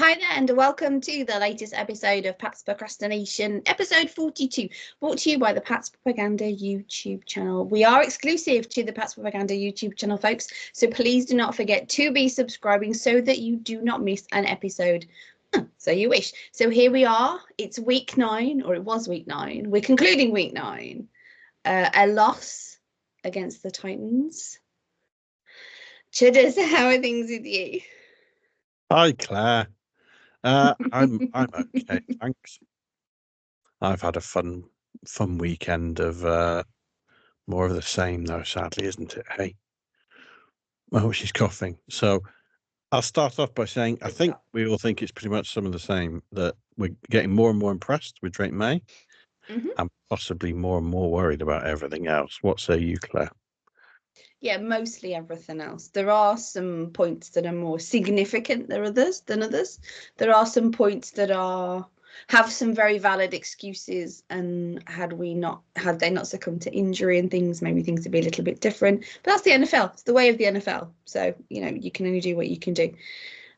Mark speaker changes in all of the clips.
Speaker 1: Hi there, and welcome to the latest episode of Pat's Procrastination, episode 42, brought to you by the Pat's Propaganda YouTube channel. We are exclusive to the Pat's Propaganda YouTube channel, folks, so please do not forget to be subscribing so that you do not miss an episode. So you wish. So here we are. It's week 9, or it was week 9. We're concluding week 9. A loss against the Titans. Chudders, how are things with you?
Speaker 2: Hi, Claire. I'm okay, thanks. I've had a fun weekend of more of the same, though. Sadly, isn't it? Hey, oh, she's coughing. So I'll start off by saying I think we all think it's pretty much some of the same. That we're getting more and more impressed with Drake May, and possibly more and more worried about everything else. What say you, Claire?
Speaker 1: Yeah, mostly everything else. There are some points that are more significant than others. There are some points that have some very valid excuses, and had they not succumbed to injury and things, maybe things would be a little bit different. But that's the NFL. It's the way of the NFL. So, you can only do what you can do.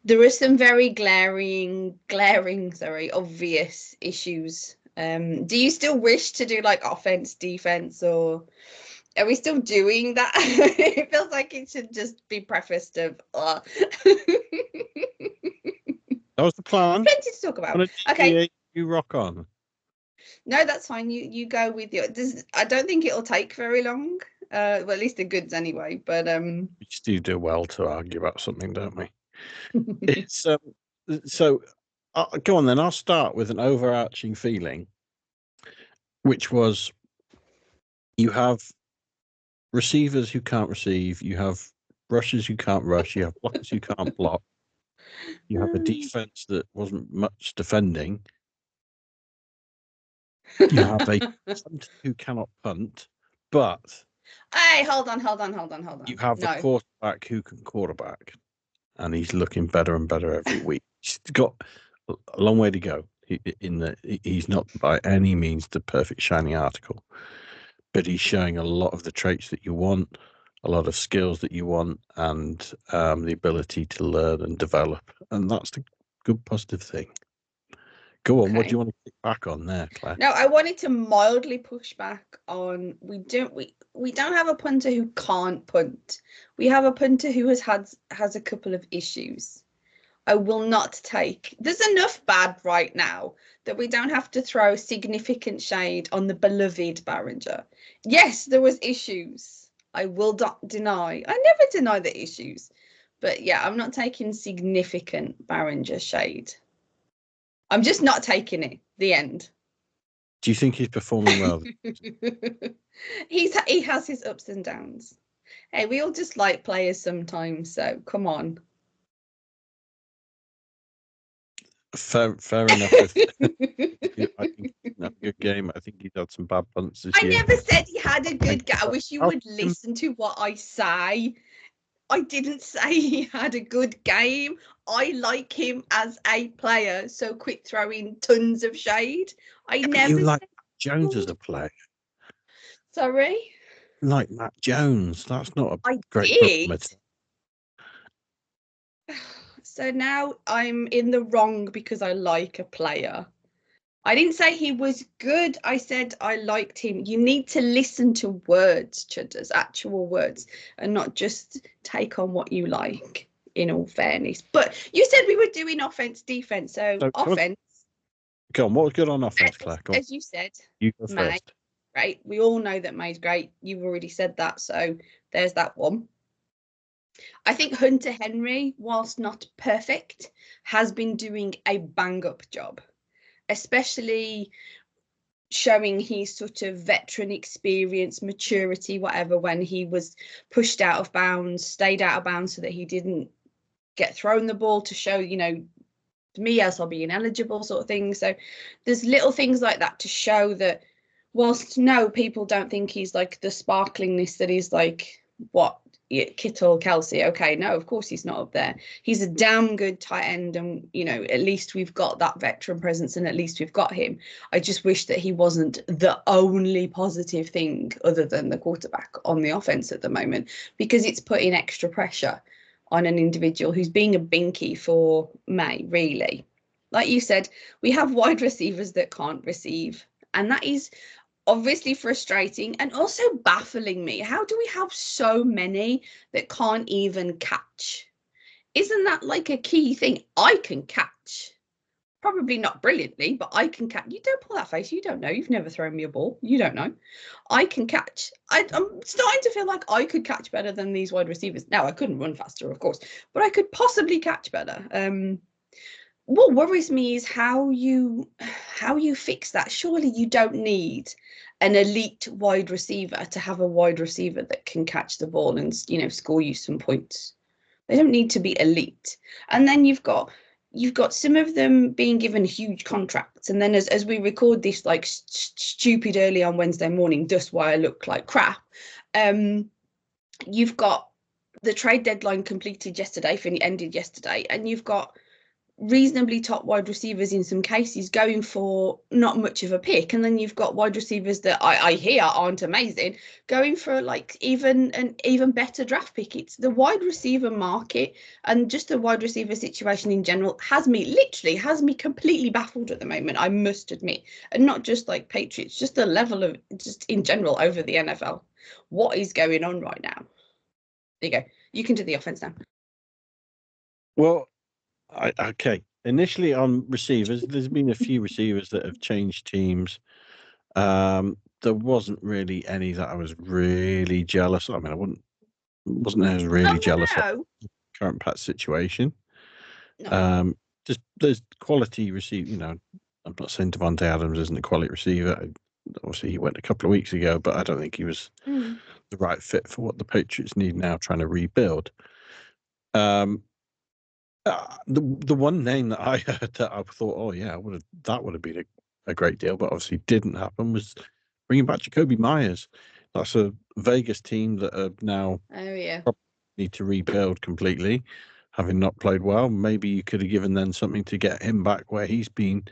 Speaker 1: There are some very glaring, obvious issues. Do you still wish to do like offense, defense, or are we still doing that? It feels like it should just be prefaced of
Speaker 2: That was the plan.
Speaker 1: Plenty to talk about. Okay.
Speaker 2: You rock on.
Speaker 1: No, that's fine. You go with your. I don't think it'll take very long. Well, at least the goods anyway. But
Speaker 2: we just do well to argue about something, don't we? So go on then. I'll start with an overarching feeling, which was you have receivers who can't receive, you have rushers who can't rush, you have blockers who can't block, you have a defense that wasn't much defending, you have a punter who cannot punt, but
Speaker 1: hey, hold on.
Speaker 2: You have a quarterback who can quarterback, and he's looking better and better every week. He's got a long way to go. He's not by any means the perfect shiny article, but he's showing a lot of the traits that you want, a lot of skills that you want, and the ability to learn and develop. And that's the good positive thing. Go on. Okay. What do you want to kick back on there, Claire?
Speaker 1: No, I wanted to mildly push back on we don't have a punter who can't punt. We have a punter who has a couple of issues. I will not take. There's enough bad right now that we don't have to throw significant shade on the beloved Barringer. Yes, there was issues. I will not deny. I never deny the issues. But yeah, I'm not taking significant Barringer shade. I'm just not taking it. The end.
Speaker 2: Do you think he's performing well?
Speaker 1: He has his ups and downs. Hey, we all just like players sometimes, so come on.
Speaker 2: Fair enough. I think he's not a good game. I think he's had some bad punts this year.
Speaker 1: I never said he had a good game. I wish you would listen to what I say. I didn't say he had a good game. I like him as a player, so quit throwing tons of shade.
Speaker 2: You like Matt Jones as a player.
Speaker 1: Sorry?
Speaker 2: Like Matt Jones. That's not a great
Speaker 1: compliment. So now I'm in the wrong because I like a player. I didn't say he was good. I said I liked him. You need to listen to words, Chudders, actual words, and not just take on what you like, in all fairness. But you said we were doing offense, defense. So offense.
Speaker 2: Go on. What was good on offense, Claire?
Speaker 1: As you said,
Speaker 2: you go first.
Speaker 1: Right. We all know that May's great. You've already said that. So there's that one. I think Hunter Henry, whilst not perfect, has been doing a bang-up job, especially showing his sort of veteran experience, maturity, whatever, when he was pushed out of bounds, stayed out of bounds so that he didn't get thrown the ball to show, me as I'll be ineligible sort of thing. So there's little things like that to show that whilst people don't think he's like the sparklingness that he's like, what, Kittle, Kelsey, okay, no, of course he's not up there. He's a damn good tight end, and at least we've got that veteran presence, and at least we've got him. I just wish that he wasn't the only positive thing other than the quarterback on the offense at the moment, because it's putting extra pressure on an individual who's being a binky for May, really. Like you said, we have wide receivers that can't receive, and that is obviously frustrating and also baffling me. How do we have so many that can't even catch? Isn't that like a key thing? I can catch. Probably not brilliantly, but I can catch. You don't pull that face. You don't know. You've never thrown me a ball. You don't know. I can catch. I'm starting to feel like I could catch better than these wide receivers. Now, I couldn't run faster, of course, but I could possibly catch better. What worries me is how you fix that. Surely you don't need an elite wide receiver to have a wide receiver that can catch the ball and, you know, score you some points. They don't need to be elite. And then you've got some of them being given huge contracts, and then as we record this like stupid early on Wednesday morning, just why I look like crap, you've got the trade deadline completed yesterday, ended yesterday, and you've got reasonably top wide receivers in some cases going for not much of a pick, and then you've got wide receivers that I hear aren't amazing going for like an even better draft pick. It's the wide receiver market and just the wide receiver situation in general has me completely baffled at the moment, I must admit. And not just like Patriots, just the level of just in general over the NFL. What is going on right now? There you go. You can do the offense now.
Speaker 2: Well, okay. Initially on receivers, there's been a few receivers that have changed teams. There wasn't really any that I was really jealous. I mean, wasn't as really jealous of the current Pat situation.
Speaker 1: No.
Speaker 2: Just there's quality receiver. You know, I'm not saying Devontae Adams isn't a quality receiver. Obviously, he went a couple of weeks ago, but I don't think he was the right fit for what the Patriots need now, trying to rebuild. The one name that I heard that I thought, oh yeah, that would have been a great deal, but obviously didn't happen, was bringing back Jacoby Myers. That's a Vegas team that are now need to rebuild completely, having not played well. Maybe you could have given them something to get him back where he's been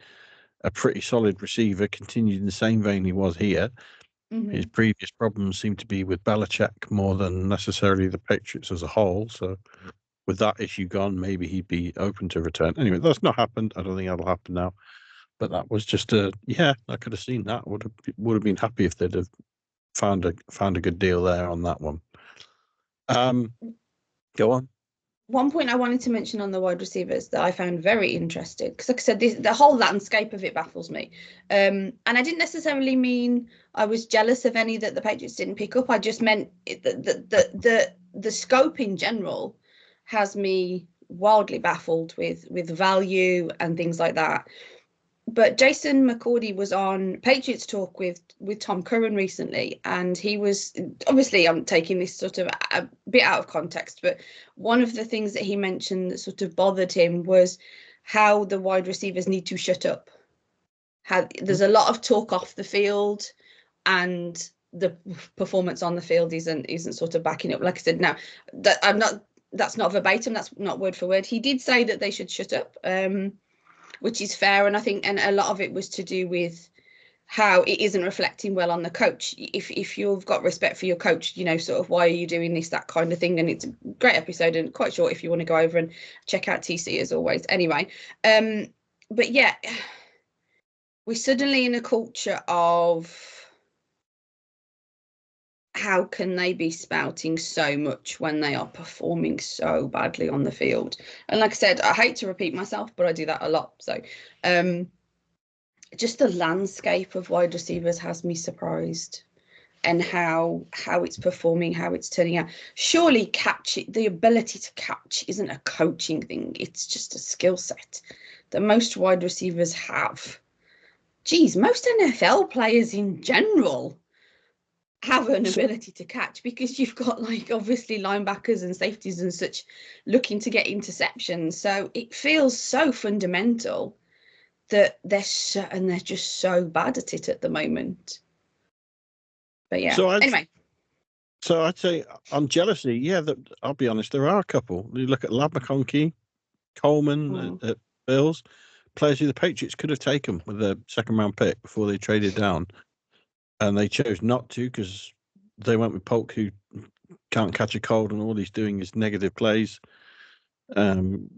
Speaker 2: a pretty solid receiver, continued in the same vein he was here. His previous problems seem to be with Belichick more than necessarily the Patriots as a whole. So with that issue gone, maybe he'd be open to return. Anyway, that's not happened. I don't think that'll happen now. But that was just I could have seen that. Would have been happy if they'd have found a good deal there on that one. Go on.
Speaker 1: One point I wanted to mention on the wide receivers that I found very interesting, because like I said, the whole landscape of it baffles me. And I didn't necessarily mean I was jealous of any that the Patriots didn't pick up. I just meant the scope in general has me wildly baffled with value and things like that. But Jason McCourty was on Patriots Talk with Tom Curran recently, and he was, obviously I'm taking this sort of a bit out of context, but one of the things that he mentioned that sort of bothered him was how the wide receivers need to shut up. How there's a lot of talk off the field, and the performance on the field isn't sort of backing up. Like I said, now that that's not verbatim, that's not word for word. He did say that they should shut up. Which is fair, and I think, and a lot of it was to do with how it isn't reflecting well on the coach. If you've got respect for your coach, you know, sort of why are you doing this, that kind of thing. And it's a great episode and quite short if you want to go over and check out TC as always. Anyway, but yeah, we're suddenly in a culture of how can they be spouting so much when they are performing so badly on the field? And like I said, I hate to repeat myself, but I do that a lot. So just the landscape of wide receivers has me surprised, and how it's performing, how it's turning out. Surely the ability to catch isn't a coaching thing. It's just a skill set that most wide receivers have. Geez, most NFL players in general have an ability to catch, because you've got like obviously linebackers and safeties and such looking to get interceptions. So it feels so fundamental that they're just so bad at it at the moment. But yeah, anyway.
Speaker 2: So I'd say on jealousy, that I'll be honest, there are a couple. You look at Lab McConkey, Coleman at Bills, players who the Patriots could have taken with a second-round pick before they traded down, and they chose not to because they went with Polk, who can't catch a cold, and all he's doing is negative plays. Um,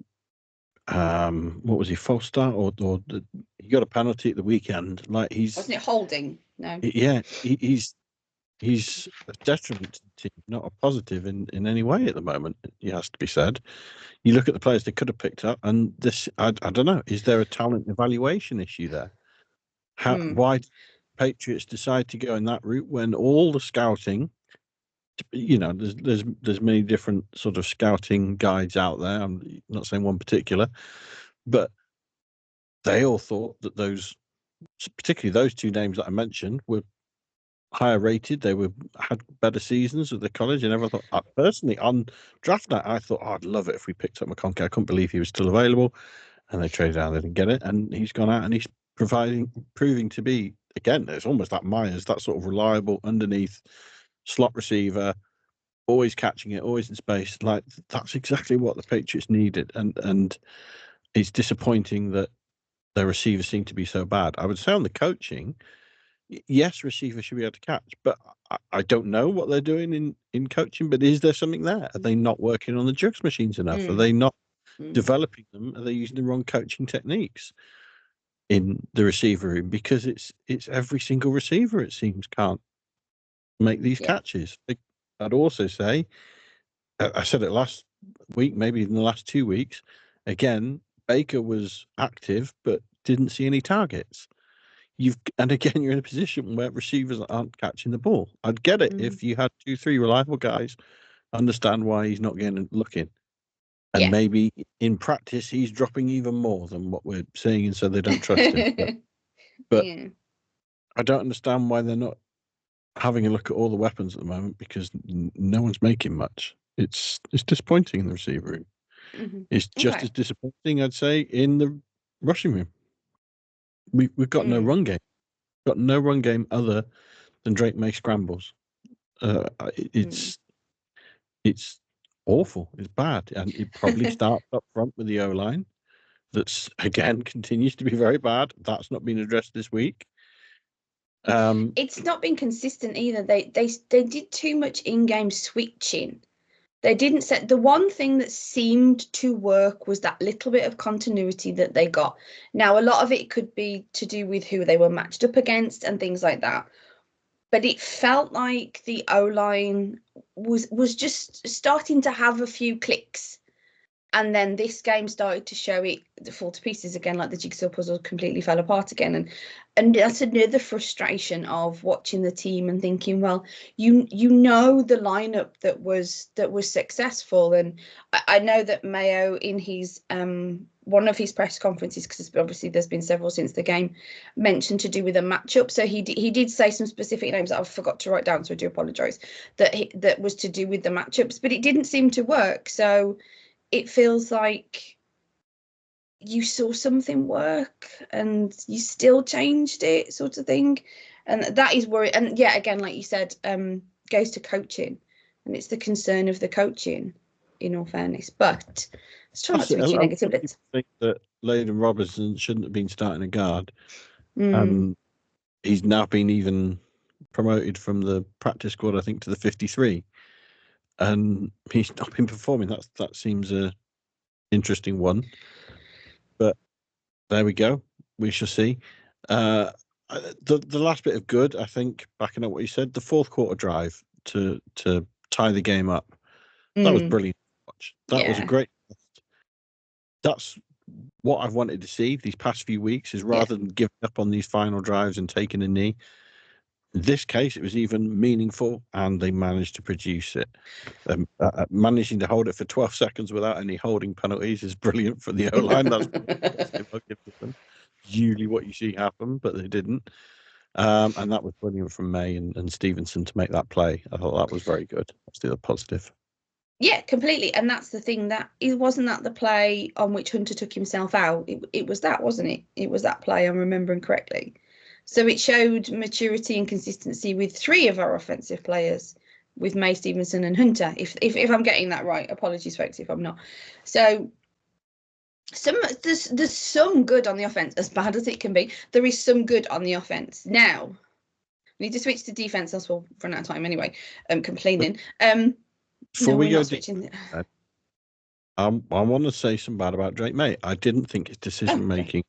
Speaker 2: what was he, false start or he got a penalty at the weekend? Like
Speaker 1: Wasn't it holding? No.
Speaker 2: He's a detriment to the team, not a positive in any way at the moment. It has to be said. You look at the players they could have picked up, and this I don't know. Is there a talent evaluation issue there? Why did Patriots decide to go in that route when all the scouting, there's many different sort of scouting guides out there. I'm not saying one particular, but they all thought that particularly those two names that I mentioned, were higher rated. They had better seasons at the college, and everyone thought. Personally, on draft night, I thought, I'd love it if we picked up McConkey. I couldn't believe he was still available, and they traded out. They didn't get it, and he's gone out and he's proving to be again. It's almost like Myers, that sort of reliable underneath slot receiver, always catching it, always in space. Like that's exactly what the Patriots needed, and it's disappointing that their receivers seem to be so bad. I would say on the coaching, yes, receivers should be able to catch, but I don't know what they're doing in coaching. But is there something there? Are they not working on the jugs machines enough? Are they not developing them? Are they using the wrong coaching techniques in the receiver room? Because it's every single receiver, it seems, can't make these catches. I'd also say, I said it last week, maybe in the last 2 weeks, again, Baker was active but didn't see any targets. And again, you're in a position where receivers aren't catching the ball. I'd get it if you had 2-3 reliable guys. Understand why he's not getting looking, and maybe in practice he's dropping even more than what we're seeing, and so they don't trust him. But I don't understand why they're not having a look at all the weapons at the moment, because no one's making much. It's disappointing in the receiver room. It's just as disappointing, I'd say, in the rushing room. We've got no run game. Got no run game other than Drake May scrambles. It's awful. It's bad, and it probably starts up front with the O line. That's again continues to be very bad. That's not been addressed this week.
Speaker 1: It's not been consistent either. They did too much in-game switching. They didn't set the one thing that seemed to work was that little bit of continuity that they got. Now, a lot of it could be to do with who they were matched up against and things like that. But it felt like the O-line was just starting to have a few clicks. And then this game started to show it fall to pieces again, like the jigsaw puzzle completely fell apart again. And that's another frustration of watching the team and thinking, well, you know the lineup that was successful. And I know that Mayo in his one of his press conferences, because obviously there's been several since the game, mentioned to do with a matchup. So he did say some specific names that I forgot to write down, so I do apologise, that was to do with the matchups, but it didn't seem to work. So it feels like you saw something work and you still changed it, sort of thing. And that is worry. And yeah, again, like you said, goes to coaching, and it's the concern of the coaching, in all fairness. But let's try not to be too negative.
Speaker 2: I think that Layden Robertson shouldn't have been starting a guard. He's now been even promoted from the practice squad, I think, to the 53. And he's not been performing. That seems a interesting one, but there we go. We shall see. The last bit of good, I think, backing up what you said, the fourth quarter drive to tie the game up, that was brilliant to watch. That was a great. That's what I've wanted to see these past few weeks, is rather than giving up on these final drives and taking a knee. In this case, it was even meaningful, and they managed to produce it. Managing to hold it for 12 seconds without any holding penalties is brilliant for the O-line. That's usually what you see happen, but they didn't. And that was brilliant from May and Stevenson to make that play. I thought that was very good. That's the other positive.
Speaker 1: Yeah, completely. And that's the thing, that it wasn't that the play on which Hunter took himself out. It was that, wasn't it? It was that play, I'm remembering correctly. So it showed maturity and consistency with three of our offensive players, with May, Stevenson and Hunter. If I'm getting that right, apologies folks if I'm not. So there's some good on the offense, as bad as it can be. There is some good on the offense. Now we need to switch to defense, else we'll run out of time anyway. Complaining.
Speaker 2: Before we go, I want to say something bad about Drake May. I didn't think his decision
Speaker 1: Okay.
Speaker 2: making.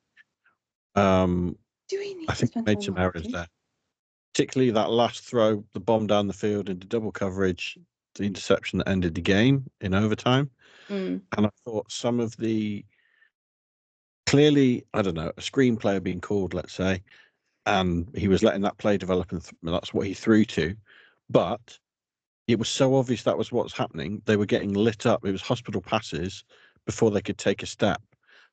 Speaker 1: Do we need
Speaker 2: I
Speaker 1: to
Speaker 2: think he
Speaker 1: spend
Speaker 2: made
Speaker 1: time
Speaker 2: some
Speaker 1: on
Speaker 2: errors
Speaker 1: him?
Speaker 2: there, particularly that last throw, the bomb down the field into double coverage, the interception that ended the game in overtime.
Speaker 1: Mm.
Speaker 2: And I thought some of the clearly, I don't know, a screenplay being called, let's say, and he was letting that play develop, and that's what he threw to. But it was so obvious that was what's happening. They were getting lit up. It was hospital passes before they could take a step.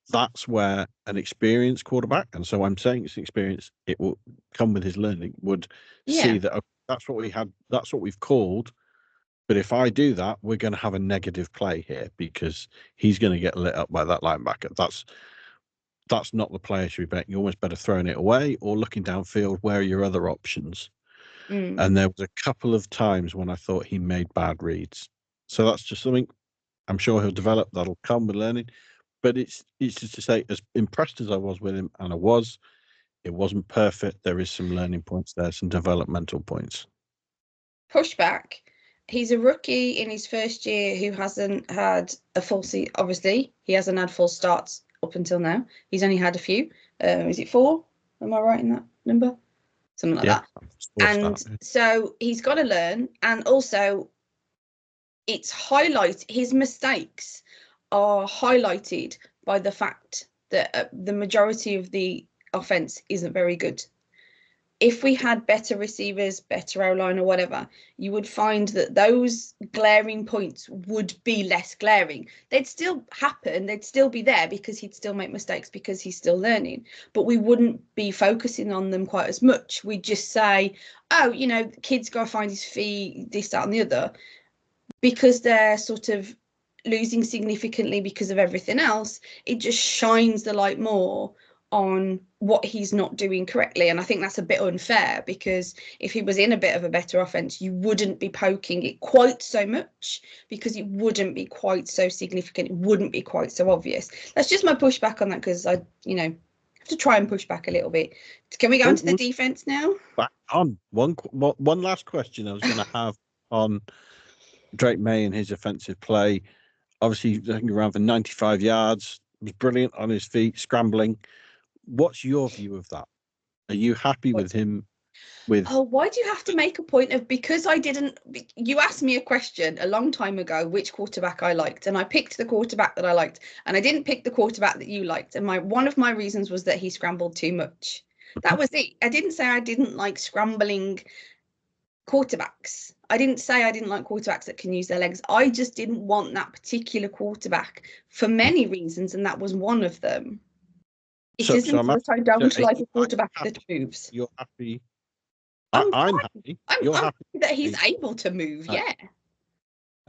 Speaker 2: That's where an experienced quarterback, and so I'm saying it's experience, it will come with his learning, would see
Speaker 1: Yeah.
Speaker 2: that, okay, that's what we had, that's what we've called. But if I do that, we're going to have a negative play here because he's going to get lit up by that linebacker. That's not the play I should be betting. You're almost better throwing it away or looking downfield. Where are your other options?
Speaker 1: Mm.
Speaker 2: And there was a couple of times when I thought he made bad reads. So that's just something I'm sure he'll develop. That'll come with learning. But it's just to say, as impressed as I was with him, and it wasn't perfect. There is some learning points there, some developmental points.
Speaker 1: Pushback. He's a rookie in his first year who hasn't had a full season. Obviously, he hasn't had full starts up until now. He's only had a few. Is it 4? Am I right in that number? Something like
Speaker 2: Yeah,
Speaker 1: that.
Speaker 2: full
Speaker 1: And
Speaker 2: start.
Speaker 1: so he's got to learn. And also, his mistakes are highlighted by the fact that the majority of the offense isn't very good. If we had better receivers, better O-line or whatever, you would find that those glaring points would be less glaring. They'd still happen, they'd still be there because he'd still make mistakes because he's still learning, but we wouldn't be focusing on them quite as much. We'd just say, oh, the kid's got to find his feet, this, that and the other, because they're sort of losing significantly because of everything else. It just shines the light more on what he's not doing correctly. And I think that's a bit unfair because if he was in a bit of a better offense, you wouldn't be poking it quite so much because it wouldn't be quite so significant. It wouldn't be quite so obvious. That's just my pushback on that because I have to try and push back a little bit. Can we go into the defense now?
Speaker 2: Back on one last question I was going to have on Drake May and his offensive play. Obviously, hanging around for 95 yards, was brilliant on his feet, scrambling. What's your view of that? Are you happy with him? With
Speaker 1: Oh, why do you have to make a point of, because I didn't, you asked me a question a long time ago, which quarterback I liked, and I picked the quarterback that I liked, and I didn't pick the quarterback that you liked. And one of my reasons was that he scrambled too much. That was it. I didn't say I didn't like scrambling quarterbacks. I didn't say I didn't like quarterbacks that can use their legs. I just didn't want that particular quarterback for many reasons, and that was one of them. It
Speaker 2: so
Speaker 1: isn't
Speaker 2: I'm
Speaker 1: that I
Speaker 2: so
Speaker 1: don't like a
Speaker 2: are you
Speaker 1: quarterback that
Speaker 2: happy?
Speaker 1: moves.
Speaker 2: You're happy.
Speaker 1: I'm
Speaker 2: I'm
Speaker 1: fine.
Speaker 2: happy.
Speaker 1: I'm,
Speaker 2: You're
Speaker 1: I'm
Speaker 2: happy.
Speaker 1: happy that he's able to move.
Speaker 2: Right.
Speaker 1: Yeah.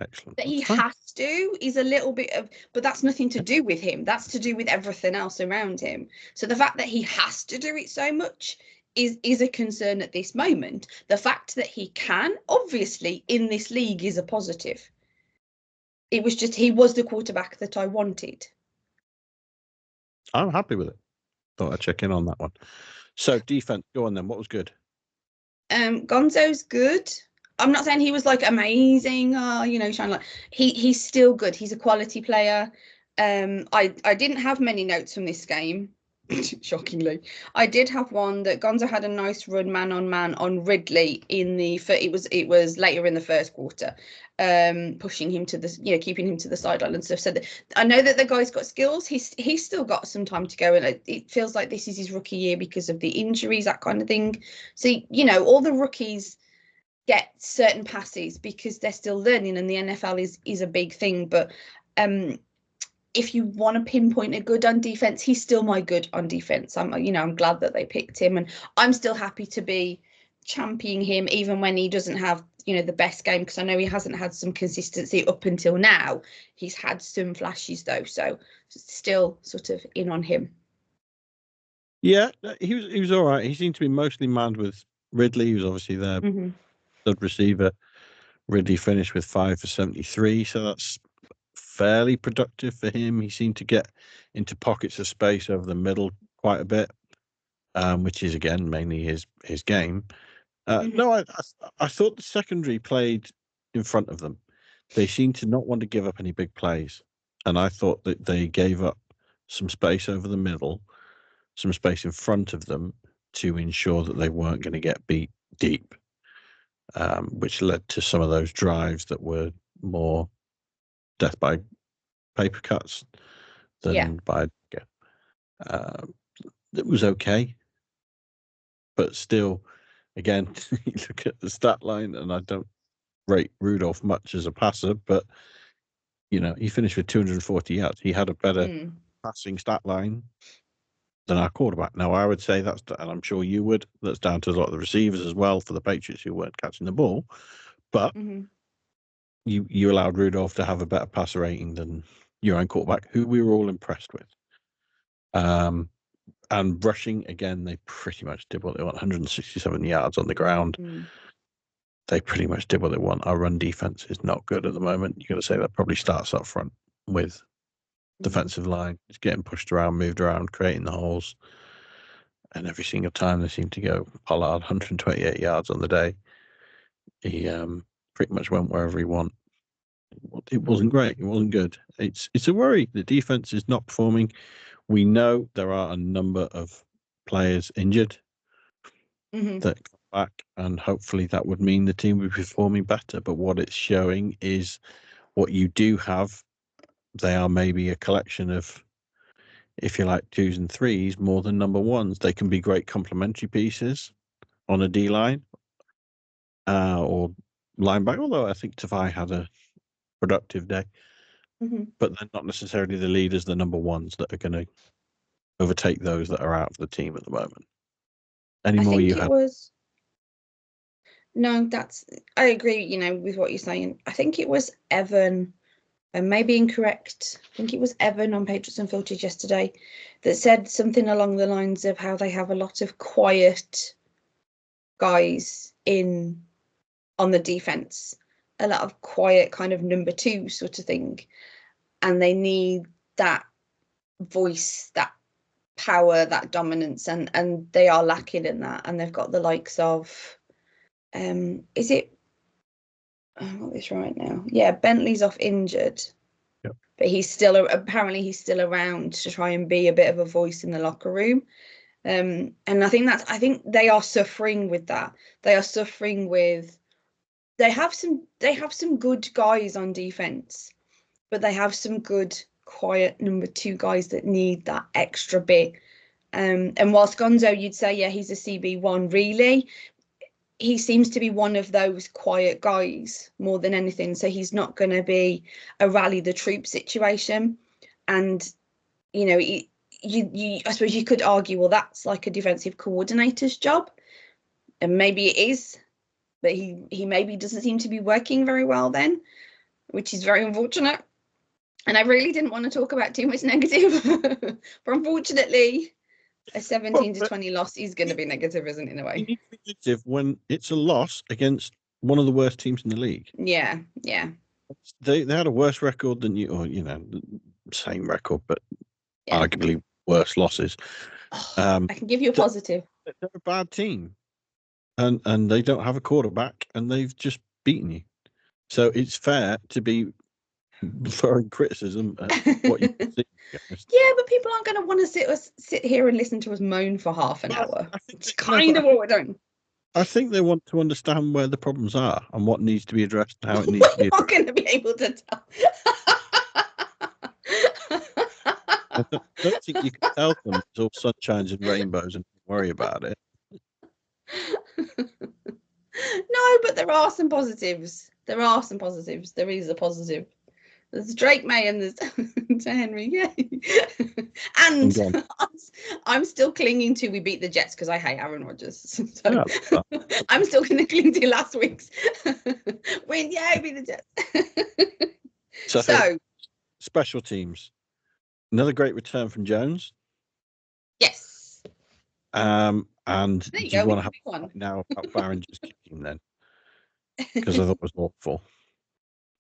Speaker 2: Excellent.
Speaker 1: That he
Speaker 2: That's fine.
Speaker 1: has to is a little bit of, but that's nothing to do with him. That's to do with everything else around him. So the fact that he has to do it so much is a concern at this moment. The fact that he can, obviously, in this league is a positive. It was just he was the quarterback that I wanted.
Speaker 2: I'm happy with it. Thought I'd check in on that one. So defense, go on then. What was good?
Speaker 1: Gonzo's good. I'm not saying he was like amazing, trying like he's still good. He's a quality player. I didn't have many notes from this game, shockingly. I did have one that Gonzo had a nice run man on Ridley in the it was later in the first quarter, pushing him to the keeping him to the sideline and stuff. So I know that the guy's got skills. He's still got some time to go, and it feels like this is his rookie year because of the injuries, that kind of thing. So all the rookies get certain passes because they're still learning, and the NFL is a big thing. But if you want to pinpoint a good on defense, he's still my good on defense. I'm glad that they picked him, and I'm still happy to be championing him even when he doesn't have the best game, because I know he hasn't had some consistency up until now. He's had some flashes though, so still sort of in on him.
Speaker 2: Yeah, he was all right. He seemed to be mostly manned with Ridley. He was obviously their third receiver. Ridley finished with 5 for 73, so that's fairly productive for him. He seemed to get into pockets of space over the middle quite a bit, which is again mainly his game. No, I thought the secondary played in front of them. They seemed to not want to give up any big plays. and I thought that they gave up some space over the middle, some space in front of them to ensure that they weren't going to get beat deep, which led to some of those drives that were more death by paper cuts than by. It was okay, but still, again, you look at the stat line, and I don't rate Rudolph much as a passer, but he finished with 240 yards. He had a better passing stat line than our quarterback. Now, I would say and I'm sure you would, that's down to a lot of the receivers as well for the Patriots who weren't catching the ball. But you allowed Rudolph to have a better passer rating than your own quarterback, who we were all impressed with. And rushing, again, they pretty much did what they want. 167 yards on the ground. They pretty much did what they want. Our run defense is not good at the moment. You're going to say that probably starts up front with defensive line. It's getting pushed around, moved around, creating the holes. And every single time they seem to go, Pollard, 128 yards on the day. He pretty much went wherever he wanted. It wasn't great. It wasn't good. It's a worry. The defense is not performing. We know there are a number of players injured that come back, and hopefully that would mean the team would be performing better. But what it's showing is what you do have. They are maybe a collection of, if you like, 2s and 3s more than number 1s. They can be great complementary pieces on a D line or linebacker, although I think Tavai had a productive day. But they're not necessarily the leaders, the number 1s that are going to overtake those that are out of the team at the moment. Any more you had?
Speaker 1: No, I agree, with what you're saying. I think it was Evan, and maybe incorrect. I think it was Evan on Patriots Unfiltered yesterday that said something along the lines of how they have a lot of quiet guys on the defense, a lot of quiet kind of number 2 sort of thing, and they need that voice, that power, that dominance, and they are lacking in that. And they've got the likes of is it, I've got this right now, Bentley's off injured, but he's still around to try and be a bit of a voice in the locker room. And I think they are suffering with that. They are suffering with, they have some good guys on defense, but they have some good quiet number 2 guys that need that extra bit. And whilst Gonzo, you'd say, he's a CB1, really, he seems to be one of those quiet guys more than anything. So he's not going to be a rally the troop situation. And, I suppose you could argue, well, that's like a defensive coordinator's job. And maybe it is, but he maybe doesn't seem to be working very well then, which is very unfortunate. And I really didn't want to talk about too much negative, but unfortunately, a 17-20 loss is going to be negative, isn't it, in a way?
Speaker 2: You need to be negative when it's a loss against one of the worst teams in the league.
Speaker 1: Yeah.
Speaker 2: They had a worse record than you, or same record, but arguably worse losses.
Speaker 1: I can give you a positive.
Speaker 2: They're a bad team, and they don't have a quarterback, and they've just beaten you. So it's fair to be throwing criticism at what you think.
Speaker 1: Yeah, but people aren't going to want to sit here and listen to us moan for half an hour. It's kind of what we're doing.
Speaker 2: I think they want to understand where the problems are and what needs to be addressed and how it needs to be addressed.
Speaker 1: We're not going to be able to tell.
Speaker 2: I don't think you can tell them it's all sunshines and rainbows and don't worry about it.
Speaker 1: No, but there are some positives. There is a positive. There's Drake May and there's to Henry, and I'm still clinging to we beat the Jets because I hate Aaron Rodgers. So I'm still going to cling to last week's win. Beat the Jets. So
Speaker 2: special teams, another great return from Jones.
Speaker 1: Yes.
Speaker 2: And do you want to have one now about Barron just kicking then? Because I thought it was awful.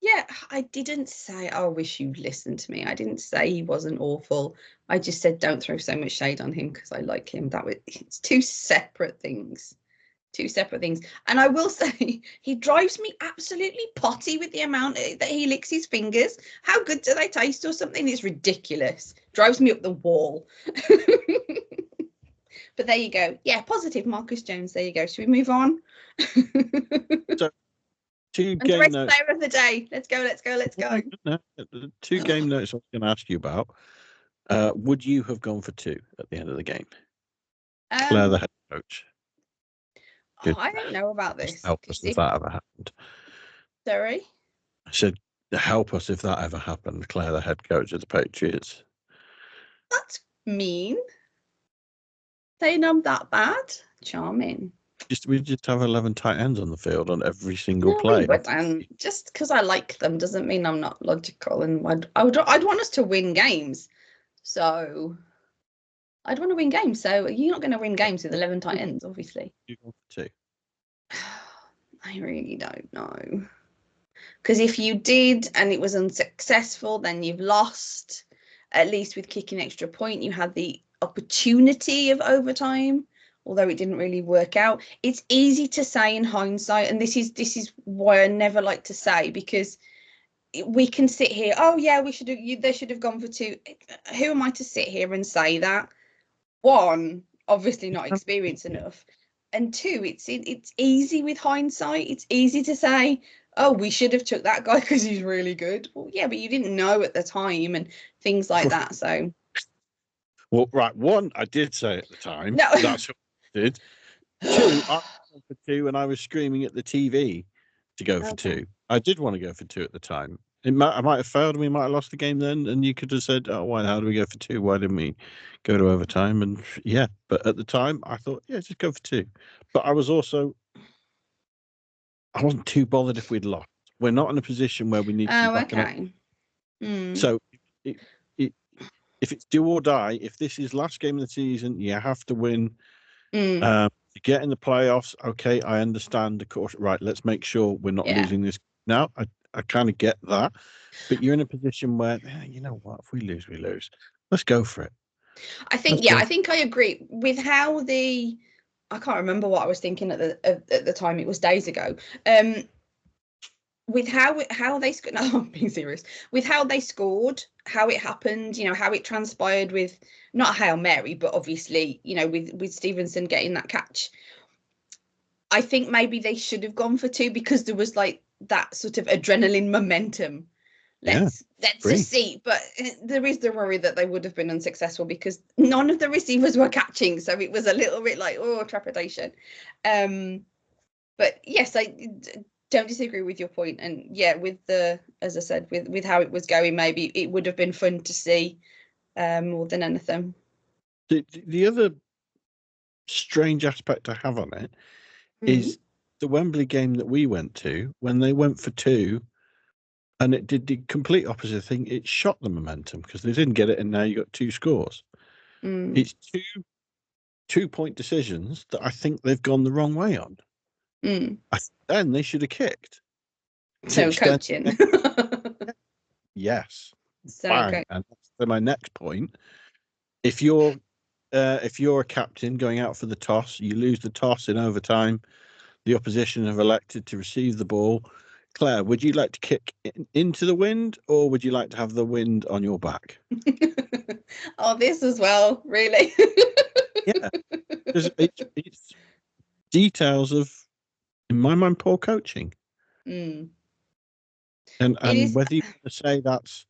Speaker 1: Yeah, I didn't say, I wish you'd listened to me. I didn't say he wasn't awful. I just said don't throw so much shade on him because I like him. It's 2 separate things. Two separate things. And I will say, he drives me absolutely potty with the amount that he licks his fingers. How good do they taste or something? It's ridiculous. Drives me up the wall. But there you go. Yeah, positive Marcus Jones. There you go. Should we move on?
Speaker 2: So, two
Speaker 1: And
Speaker 2: game notes.
Speaker 1: Player of the day. Let's go.
Speaker 2: No, two game notes I was going to ask you about. Would you have gone for two at the end of the game? Claire, the head coach.
Speaker 1: I don't know about this.
Speaker 2: Help us if that ever happened.
Speaker 1: Sorry?
Speaker 2: I said, help us if that ever happened, Claire, the head coach of the Patriots.
Speaker 1: That's mean. Saying I'm that bad? Charming.
Speaker 2: We just have 11 tight ends on the field on every single play.
Speaker 1: But just because I like them doesn't mean I'm not logical, and I'd want us to win games. So I'd want to win games. So you're not going to win games with 11 tight ends, obviously.
Speaker 2: You go for two.
Speaker 1: I really don't know. Because if you did and it was unsuccessful, then you've lost. At least with kicking extra point, you had the opportunity of overtime, although it didn't really work out. It's easy to say in hindsight, and this is why I never like to say, because we can sit here, oh yeah, they should have gone for two. Who am I to sit here and say that? One, obviously not experienced enough, and two, it's easy with hindsight. It's easy to say, oh, we should have took that guy because he's really good. Well, yeah, but you didn't know at the time and things like that. So,
Speaker 2: well, right. One, I did say at the time.
Speaker 1: No.
Speaker 2: That's what I did. Two, I went for two, and I was screaming at the TV to go for two. I did want to go for two at the time. I might have failed, and we might have lost the game then, and you could have said, "Oh, why? How do we go for two? Why didn't we go to overtime?" And yeah, but at the time, I thought, yeah, just go for two. But I wasn't too bothered if we'd lost. We're not in a position where we need to be back up. So if it's do or die, if this is last game of the season, you have to win. To get in the playoffs, okay, I understand the course. Right, let's make sure we're not losing this. Now, I kind of get that, but you're in a position where, you know what, if we lose, we lose. Let's go for it.
Speaker 1: I think I agree with how I can't remember what I was thinking at the time. It was days ago. With how they scored. No, I'm being serious. With how they scored, how it happened, how it transpired with not a Hail Mary, but obviously, with Stevenson getting that catch. I think maybe they should have gone for two because there was like that sort of adrenaline momentum. Let's just see. But there is the worry that they would have been unsuccessful because none of the receivers were catching. So it was a little bit like, trepidation. But yes, I don't disagree with your point. And yeah, as I said, with how it was going, maybe it would have been fun to see more than anything.
Speaker 2: The other strange aspect I have on it is the Wembley game that we went to, when they went for two, and it did the complete opposite thing. It shot the momentum because they didn't get it, and now you got two scores. It's two-point decisions that I think they've gone the wrong way on. Then they should have kicked.
Speaker 1: So coaching.
Speaker 2: Yes.
Speaker 1: So
Speaker 2: bang. And that's my next point. If you're a captain going out for the toss, you lose the toss in overtime. The opposition have elected to receive the ball. Claire, would you like to kick into the wind, or would you like to have the wind on your back?
Speaker 1: Oh, this as well, really?
Speaker 2: Yeah, it's details of, in my mind, poor coaching. And whether you want to say that's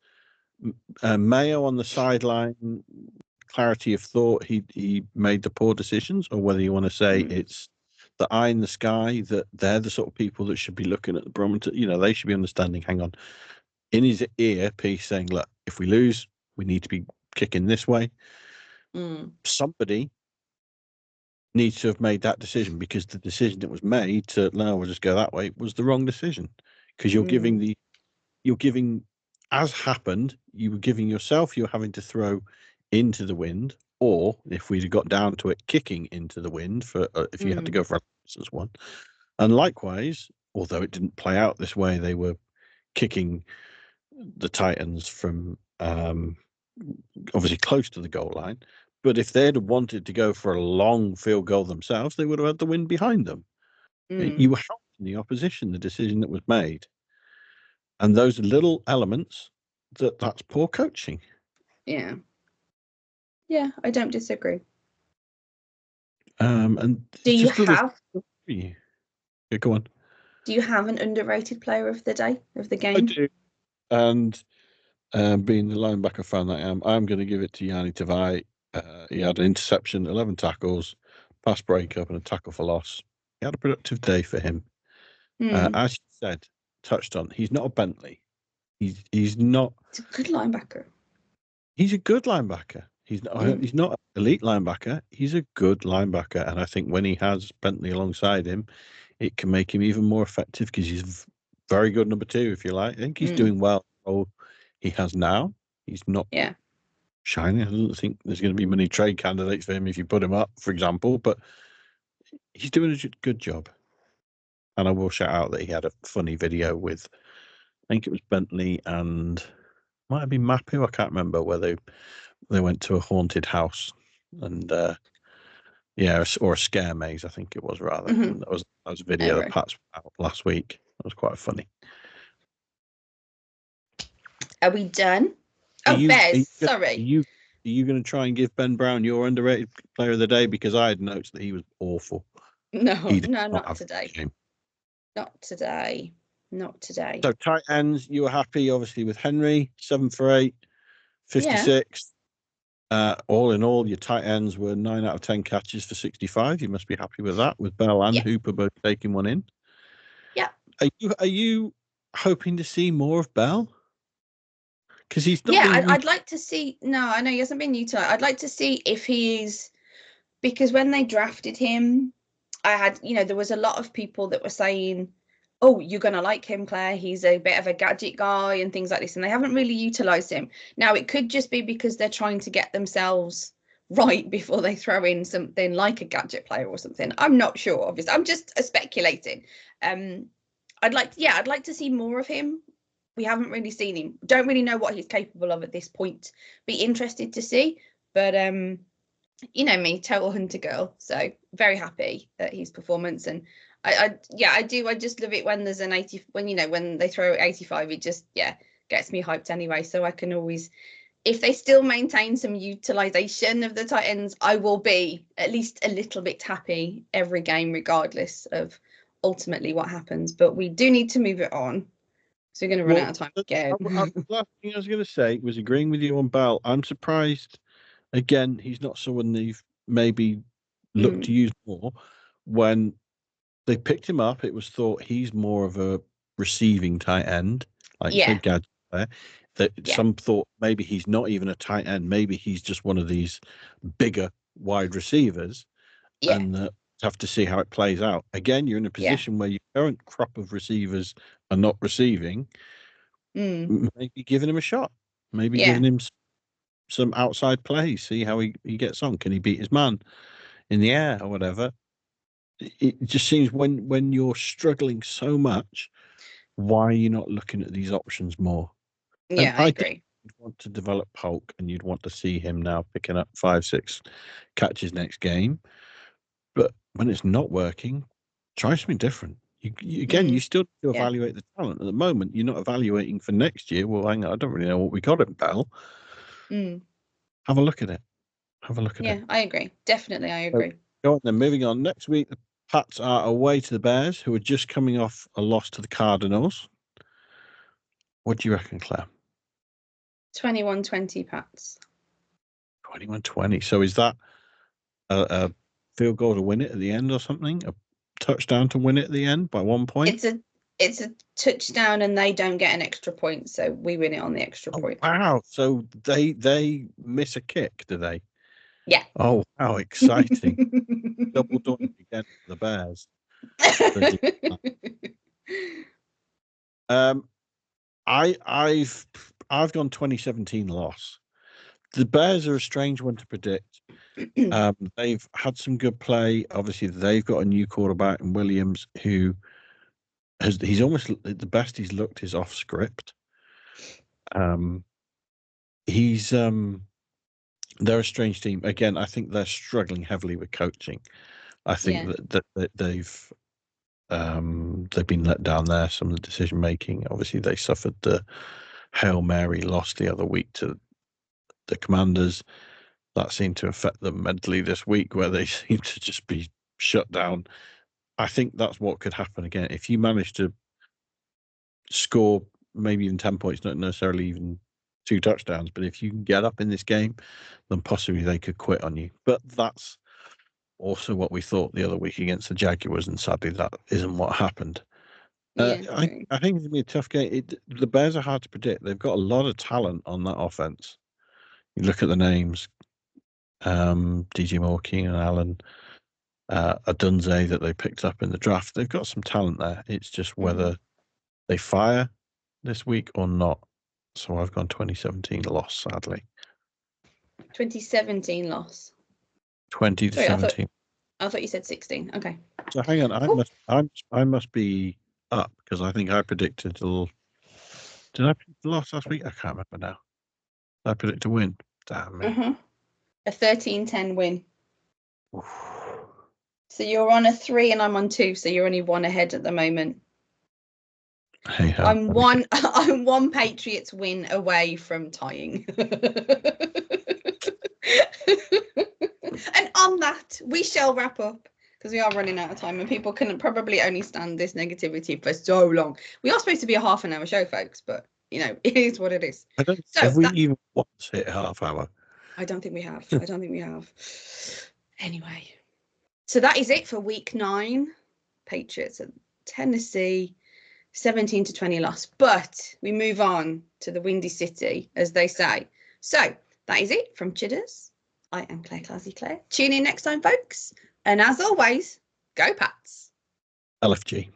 Speaker 2: Mayo on the sideline, clarity of thought, he made the poor decisions, or whether you want to say it's the eye in the sky, that they're the sort of people that should be looking at the barometer. They should be understanding, hang on, in his ear piece saying, look, if we lose, we need to be kicking this way. Somebody needs to have made that decision, because the decision that was made to, no, we'll just go that way, was the wrong decision. Because you're giving, as happened, you were giving yourself, you're having to throw into the wind, or if we'd got down to it, kicking into the wind for if you had to go for as one. And likewise, although it didn't play out this way, they were kicking the Titans from obviously close to the goal line. But if they'd wanted to go for a long field goal themselves, they would have had the wind behind them. You were helping the opposition, the decision that was made. And those little elements, that's poor coaching.
Speaker 1: Yeah. Yeah, I don't disagree.
Speaker 2: And
Speaker 1: Do you
Speaker 2: just
Speaker 1: have?
Speaker 2: Yeah, go on.
Speaker 1: Do you have an underrated player of the day, of the game?
Speaker 2: I do. And being the linebacker fan that I am, I'm going to give it to Yanni Tavai. He had an interception, 11 tackles, pass breakup, and a tackle for loss. He had a productive day for him. As you said, touched on, he's not a Bentley. He's not.
Speaker 1: It's a good linebacker.
Speaker 2: He's a good linebacker. He's not an elite linebacker. He's a good linebacker, and I think when he has Bentley alongside him, it can make him even more effective because he's very good number two, if you like. I think he's doing well. Oh, he has now. He's not shining. I don't think there's going to be many trade candidates for him if you put him up, for example, but he's doing a good job. And I will shout out that he had a funny video with, I think it was Bentley and might have been Mapu. I can't remember where they went to a haunted house and or a scare maze, I think it was rather. And that was a video that Pat's out last week. That was quite funny.
Speaker 1: Are we done? Bez, sorry.
Speaker 2: Are you going to try and give Ben Brown your underrated player of the day? Because I had notes that he was awful.
Speaker 1: No, not today. Not today. Not today.
Speaker 2: So tight ends, you were happy, obviously, with Henry, 7 for 8, 56. Yeah. All in all, your tight ends were 9 out of 10 catches for 65. You must be happy with that, with Bell and Hooper both taking one in.
Speaker 1: Yeah.
Speaker 2: Are you hoping to see more of Bell? Because he's not.
Speaker 1: Yeah, I'd like to see. No, I know he hasn't been utilized. I'd like to see if he's, because when they drafted him, I had, there was a lot of people that were saying, oh, you're going to like him, Claire. He's a bit of a gadget guy and things like this. And they haven't really utilized him. Now, it could just be because they're trying to get themselves right before they throw in something like a gadget player or something. I'm not sure, obviously. I'm just speculating. I'd like to see more of him. We haven't really seen him. Don't really know what he's capable of at this point. Be interested to see. But you know me, total hunter girl. So very happy at his performance. And I do. I just love it when there's an 80. When they throw 85, it just gets me hyped anyway. So I can always, if they still maintain some utilization of the tight ends, I will be at least a little bit happy every game, regardless of ultimately what happens. But we do need to move it on. So we're going to run out of time again.
Speaker 2: The last thing I was going to say was agreeing with you on Bell. I'm surprised. Again, he's not someone they've maybe looked to use more. When they picked him up, it was thought he's more of a receiving tight end, like you said, Gadget there. Some thought maybe he's not even a tight end. Maybe he's just one of these bigger wide receivers. Yeah. And have to see how it plays out. Again, you're in a position where your current crop of receivers are not receiving. Maybe giving him a shot. Maybe giving him some outside play. See how he gets on. Can he beat his man in the air or whatever? It just seems when you're struggling so much, why are you not looking at these options more?
Speaker 1: Yeah, and I agree.
Speaker 2: You'd want to develop Polk, and you'd want to see him now picking up 5-6 catches next game. But when it's not working, try something different. You still need to evaluate the talent. At the moment, you're not evaluating for next year. Well, hang on, I don't really know what we got at Bell. Have a look at it.
Speaker 1: Yeah, I agree. Definitely, I agree.
Speaker 2: So, go on then. Moving on. Next week, the Pats are away to the Bears, who are just coming off a loss to the Cardinals. What do you reckon, Claire?
Speaker 1: 21-20 Pats.
Speaker 2: 21-20. So is that a field goal to win it at the end or something? A touchdown to win it at the end by 1 point?
Speaker 1: It's a touchdown and they don't get an extra point, so we win it on the extra point.
Speaker 2: Wow. So they miss a kick, do they?
Speaker 1: Yeah.
Speaker 2: Oh, how exciting. Double doink against the Bears. I've gone 2017 loss. The Bears are a strange one to predict. They've had some good play. Obviously, they've got a new quarterback in Williams who he's almost the best he's looked is off script. They're a strange team. Again, I think they're struggling heavily with coaching. I think that they've They've been let down there. Some of the decision making. Obviously, they suffered the Hail Mary loss the other week to the Commanders. That seemed to affect them mentally this week, where they seem to just be shut down. I think that's what could happen again if you manage to score maybe even 10 points, not necessarily even 2 touchdowns, but if you can get up in this game, then possibly they could quit on you. But that's also what we thought the other week against the Jaguars, and sadly that isn't what happened.
Speaker 1: Yeah,
Speaker 2: I think it's going to be a tough game. The Bears are hard to predict. They've got a lot of talent on that offense. You look at the names, DJ Moore, Keenan Allen, Adunze that they picked up in the draft. They've got some talent there. It's just whether they fire this week or not. So I've gone 2017 loss, sadly.
Speaker 1: 2017 loss.
Speaker 2: 20 to
Speaker 1: Sorry,
Speaker 2: 17.
Speaker 1: I thought you said 16. Okay.
Speaker 2: So hang on, I must be up because I think I predicted did I predict the loss last week? I can't remember now. I predict a win. Damn me.
Speaker 1: A 13-10 win.
Speaker 2: Oof.
Speaker 1: So you're on a 3 and I'm on 2, so you're only 1 ahead at the moment.
Speaker 2: Hey ho.
Speaker 1: I'm one Patriots win away from tying. And on that, we shall wrap up because we are running out of time and people can probably only stand this negativity for so long. We are supposed to be a half an hour show, folks, but you know, it is what it is.
Speaker 2: Have we even once hit half hour?
Speaker 1: I don't think we have. I don't think we have. Anyway, so that is it for week 9. Patriots at Tennessee, 17 to 20 loss. But we move on to the Windy City, as they say. So that is it from Chudders. I am Claire Clazzy Clare. Tune in next time, folks. And as always, go Pats.
Speaker 2: LFG.